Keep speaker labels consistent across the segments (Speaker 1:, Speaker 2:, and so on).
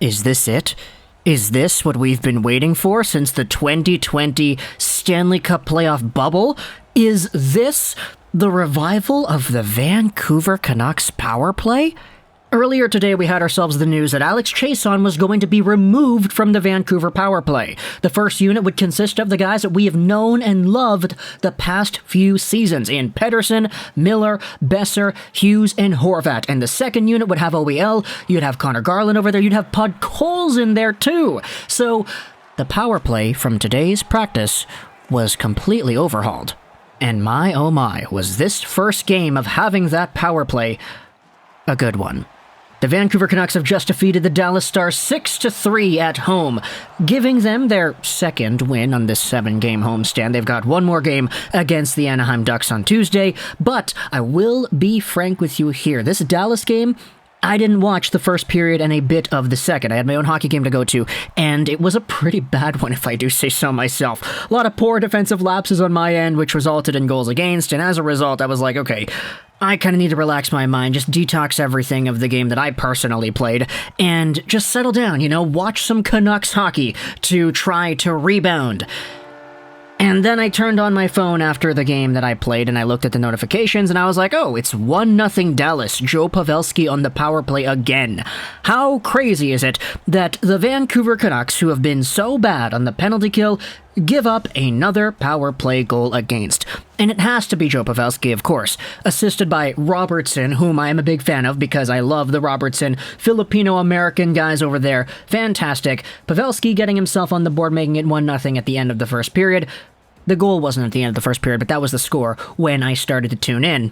Speaker 1: Is this it? Is this what we've been waiting for since the 2020 Stanley Cup playoff bubble? Is this the revival of the Vancouver Canucks power play? Earlier today, we had ourselves the news that Alex Chiasson was going to be removed from the Vancouver power play. The first unit would consist of the guys that we have known and loved the past few seasons in Pettersson, Miller, Boeser, Hughes, and Horvat. And the second unit would have OEL, you'd have Conor Garland over there, you'd have Podkolzin there too. So the power play from today's practice was completely overhauled. And my oh my, was this first game of having that power play a good one. The Vancouver Canucks have just defeated the Dallas Stars 6-3 at home, giving them their second win on this 7-game homestand. They've got one more game against the Anaheim Ducks on Tuesday, but I will be frank with you here. This Dallas game, I didn't watch the first period and a bit of the second. I had my own hockey game to go to, and it was a pretty bad one, if I do say so myself. A lot of poor defensive lapses on my end, which resulted in goals against, and as a result, I was like, okay, I kind of need to relax my mind, just detox everything of the game that I personally played, and just settle down, watch some Canucks hockey to try to rebound. And then I turned on my phone after the game that I played, and I looked at the notifications, and I was like, oh, it's 1-0 Dallas, Joe Pavelski on the power play again. How crazy is it that the Vancouver Canucks, who have been so bad on the penalty kill, give up another power play goal against? And it has to be Joe Pavelski, of course, assisted by Robertson, whom I am a big fan of because I love the Robertson Filipino-American guys over there. Fantastic. Pavelski getting himself on the board, making it 1-0 at the end of the first period. The goal wasn't at the end of the first period, but that was the score when I started to tune in.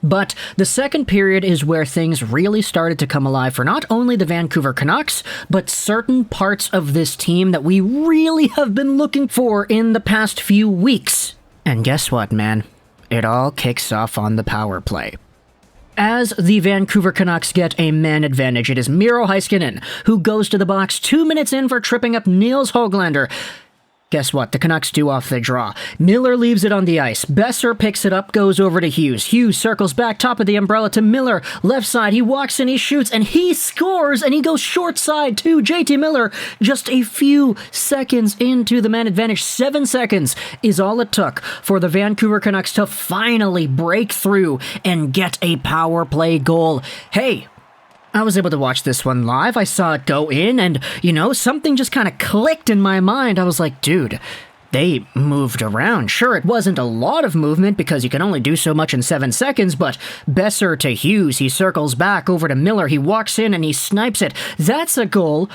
Speaker 1: But the second period is where things really started to come alive for not only the Vancouver Canucks, but certain parts of this team that we really have been looking for in the past few weeks. And guess what, man? It all kicks off on the power play. As the Vancouver Canucks get a man advantage, it is Miro Heiskanen who goes to the box 2 minutes in for tripping up Nils Höglander. Guess what? The Canucks do off the draw. Miller leaves it on the ice. Boeser picks it up, goes over to Hughes. Hughes circles back top of the umbrella to Miller. Left side, he walks in, he shoots, and he scores, and he goes short side to JT Miller. Just a few seconds into the man advantage. 7 seconds is all it took for the Vancouver Canucks to finally break through and get a power play goal. Hey, I was able to watch this one live. I saw it go in, and, something just kind of clicked in my mind. I was like, dude, they moved around. Sure, it wasn't a lot of movement because you can only do so much in 7 seconds, but Boeser to Hughes, he circles back over to Miller, he walks in and he snipes it. That's a goal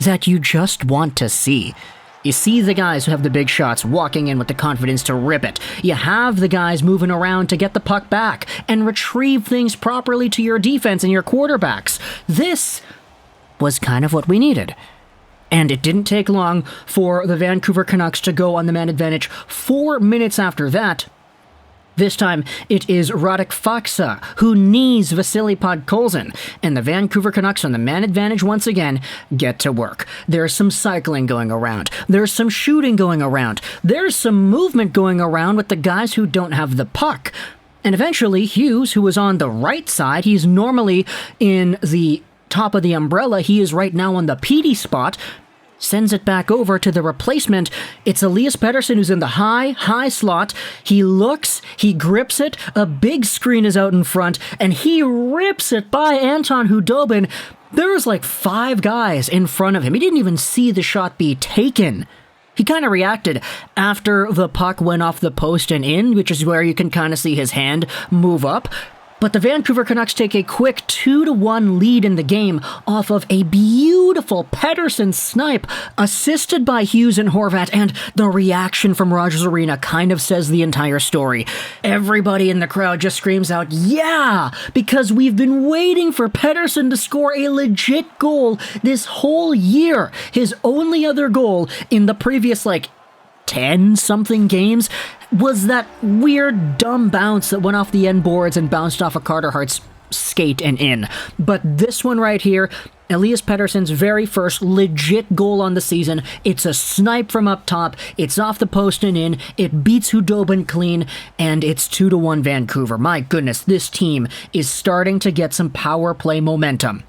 Speaker 1: that you just want to see. You see the guys who have the big shots walking in with the confidence to rip it. You have the guys moving around to get the puck back and retrieve things properly to your defense and your quarterbacks. This was kind of what we needed. And it didn't take long for the Vancouver Canucks to go on the man advantage. 4 minutes after that, this time, it is Radek Faksa who knees Vasili Podkolzin, and the Vancouver Canucks on the man advantage once again get to work. There's some cycling going around. There's some shooting going around. There's some movement going around with the guys who don't have the puck. And eventually, Hughes, who was on the right side, he's normally in the top of the umbrella. He is right now on the PD spot. Sends it back over to the replacement. It's Elias Pettersson who's in the high slot. He looks, he grips it, a big screen is out in front, and he rips it by Anton Khudobin. There was like 5 guys in front of him. He didn't even see the shot be taken. He kind of reacted after the puck went off the post and in, which is where you can kind of see his hand move up. But the Vancouver Canucks take a quick 2-1 lead in the game off of a beautiful Pettersson snipe, assisted by Hughes and Horvat, and the reaction from Rogers Arena kind of says the entire story. Everybody in the crowd just screams out, yeah, because we've been waiting for Pettersson to score a legit goal this whole year. His only other goal in the previous, 10-something games was that weird, dumb bounce that went off the end boards and bounced off of Carter Hart's skate and in. But this one right here, Elias Pettersson's very first legit goal on the season. It's a snipe from up top. It's off the post and in. It beats Khudobin clean, and it's 2-1 Vancouver. My goodness, this team is starting to get some power play momentum.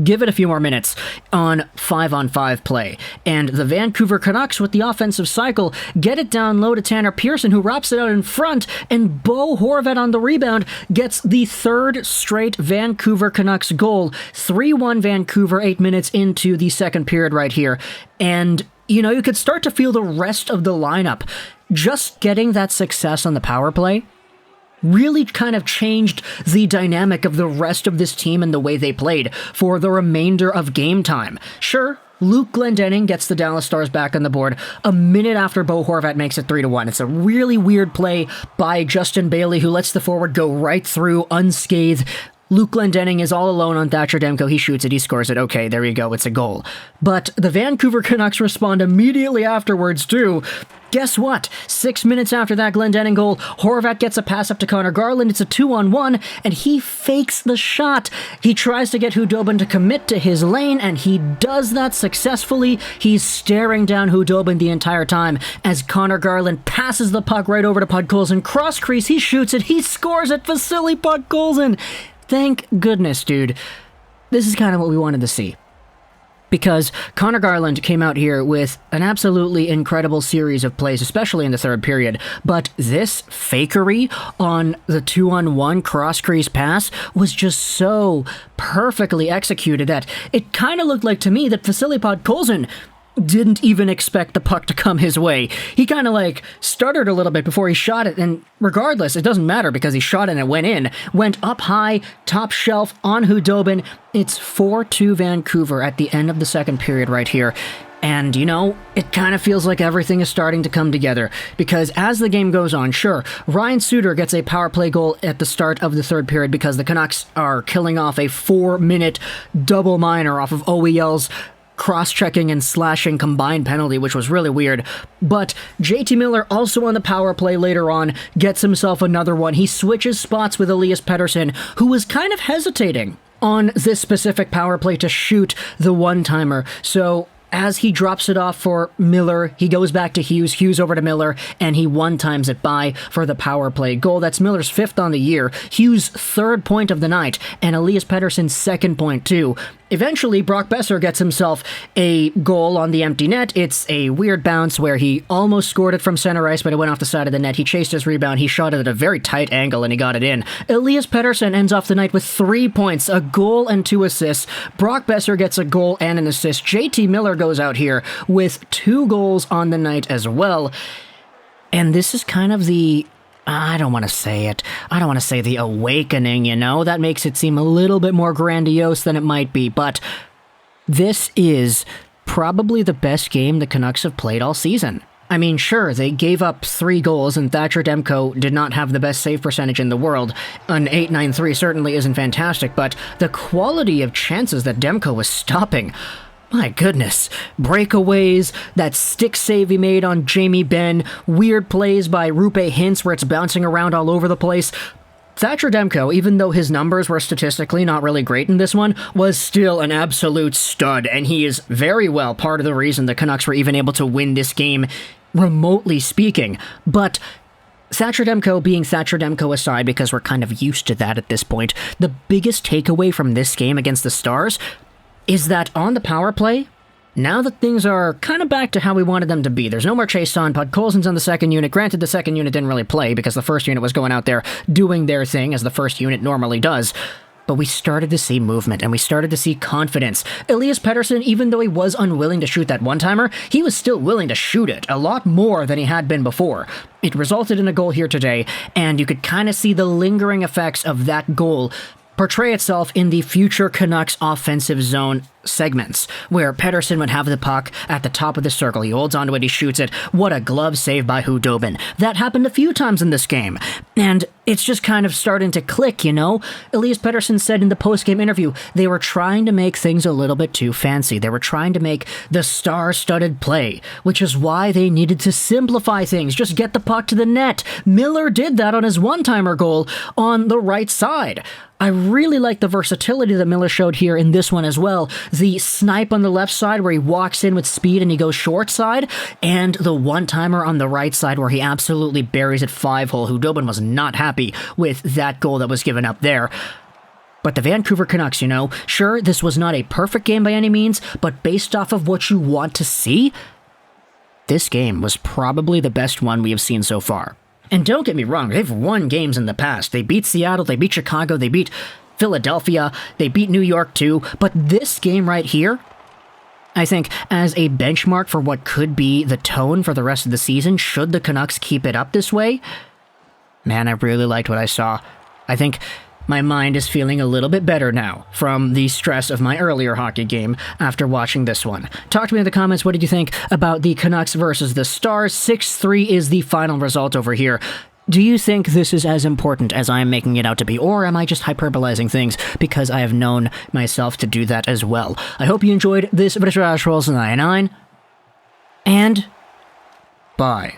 Speaker 1: Give it a few more minutes on 5-on-5 play. And the Vancouver Canucks, with the offensive cycle, get it down low to Tanner Pearson, who wraps it out in front, and Bo Horvat on the rebound gets the third straight Vancouver Canucks goal. 3-1 Vancouver, 8 minutes into the second period right here. And, you could start to feel the rest of the lineup just getting that success on the power play really kind of changed the dynamic of the rest of this team and the way they played for the remainder of game time. Sure, Luke Glendening gets the Dallas Stars back on the board a minute after Bo Horvat makes it 3-1. It's a really weird play by Justin Bailey, who lets the forward go right through unscathed. Luke Glendening is all alone on Thatcher Demko. He shoots it, he scores it. Okay, there you go, it's a goal. But the Vancouver Canucks respond immediately afterwards, too. Guess what? 6 minutes after that Glendening goal, Horvat gets a pass up to Conor Garland. It's a 2-on-1, and he fakes the shot. He tries to get Khudobin to commit to his lane, and he does that successfully. He's staring down Khudobin the entire time as Conor Garland passes the puck right over to Podkolzin. Cross crease, he shoots it, he scores it. Vasili Podkolzin. Thank goodness, dude. This is kind of what we wanted to see. Because Conor Garland came out here with an absolutely incredible series of plays, especially in the third period. But this fakery on the 2-on-1 cross-crease pass was just so perfectly executed that it kind of looked like to me that Vasili Podkolzin didn't even expect the puck to come his way. He kind of stuttered a little bit before he shot it, and regardless, it doesn't matter because he shot it and it went in. Went up high, top shelf on Khudobin. It's 4-2 Vancouver at the end of the second period right here. And, it kind of feels like everything is starting to come together. Because as the game goes on, sure, Ryan Suter gets a power play goal at the start of the third period because the Canucks are killing off a 4-minute double minor off of OEL's cross-checking and slashing combined penalty, which was really weird. But JT Miller, also on the power play later on, gets himself another one. He switches spots with Elias Pettersson, who was kind of hesitating on this specific power play to shoot the one-timer. So as he drops it off for Miller, he goes back to Hughes over to Miller, and he one-times it by for the power play goal. That's Miller's 5th on the year, Hughes' 3rd point of the night, and Elias Pettersson's 2nd point too. Eventually, Brock Boeser gets himself a goal on the empty net. It's a weird bounce where he almost scored it from center ice, but it went off the side of the net. He chased his rebound, he shot it at a very tight angle, and he got it in. Elias Pettersson ends off the night with 3 points, a goal and 2 assists. Brock Boeser gets a goal and an assist. JT Miller goes out here with 2 goals on the night as well. And this is kind of the... I don't want to say it. I don't want to say the awakening, That makes it seem a little bit more grandiose than it might be, but this is probably the best game the Canucks have played all season. I mean, sure, they gave up 3 goals, and Thatcher Demko did not have the best save percentage in the world. An .893 certainly isn't fantastic, but the quality of chances that Demko was stopping... My goodness. Breakaways, that stick save he made on Jamie Benn, weird plays by Roope Hintz where it's bouncing around all over the place. Thatcher Demko, even though his numbers were statistically not really great in this one, was still an absolute stud, and he is very well part of the reason the Canucks were even able to win this game, remotely speaking. But Thatcher Demko being Thatcher Demko aside, because we're kind of used to that at this point, the biggest takeaway from this game against the Stars is that on the power play, now that things are kind of back to how we wanted them to be, there's no more chase on, Podkolzin's on the second unit. Granted, the second unit didn't really play because the first unit was going out there doing their thing, as the first unit normally does. But we started to see movement, and we started to see confidence. Elias Pettersson, even though he was unwilling to shoot that one-timer, he was still willing to shoot it, a lot more than he had been before. It resulted in a goal here today, and you could kind of see the lingering effects of that goal portray itself in the future Canucks offensive zone segments, where Pettersson would have the puck at the top of the circle. He holds onto it, he shoots it. What a glove save by Khudobin. That happened a few times in this game, and it's just kind of starting to click, Elias Pettersson said in the post-game interview they were trying to make things a little bit too fancy. They were trying to make the star-studded play, which is why they needed to simplify things. Just get the puck to the net. Miller did that on his one-timer goal on the right side. I really like the versatility that Miller showed here in this one as well. The snipe on the left side where he walks in with speed and he goes short side, and the one-timer on the right side where he absolutely buries it 5-hole. Khudobin was not happy with that goal that was given up there. But the Vancouver Canucks, sure, this was not a perfect game by any means, but based off of what you want to see, this game was probably the best one we have seen so far. And don't get me wrong, they've won games in the past. They beat Seattle, they beat Chicago, they beat Philadelphia, they beat New York too, but this game right here, I think, as a benchmark for what could be the tone for the rest of the season, should the Canucks keep it up this way, man, I really liked what I saw. I think my mind is feeling a little bit better now from the stress of my earlier hockey game after watching this one. Talk to me in the comments, what did you think about the Canucks versus the Stars? 6-3 is the final result over here. Do you think this is as important as I am making it out to be, or am I just hyperbolizing things because I have known myself to do that as well? I hope you enjoyed this British Rolls 99, and bye.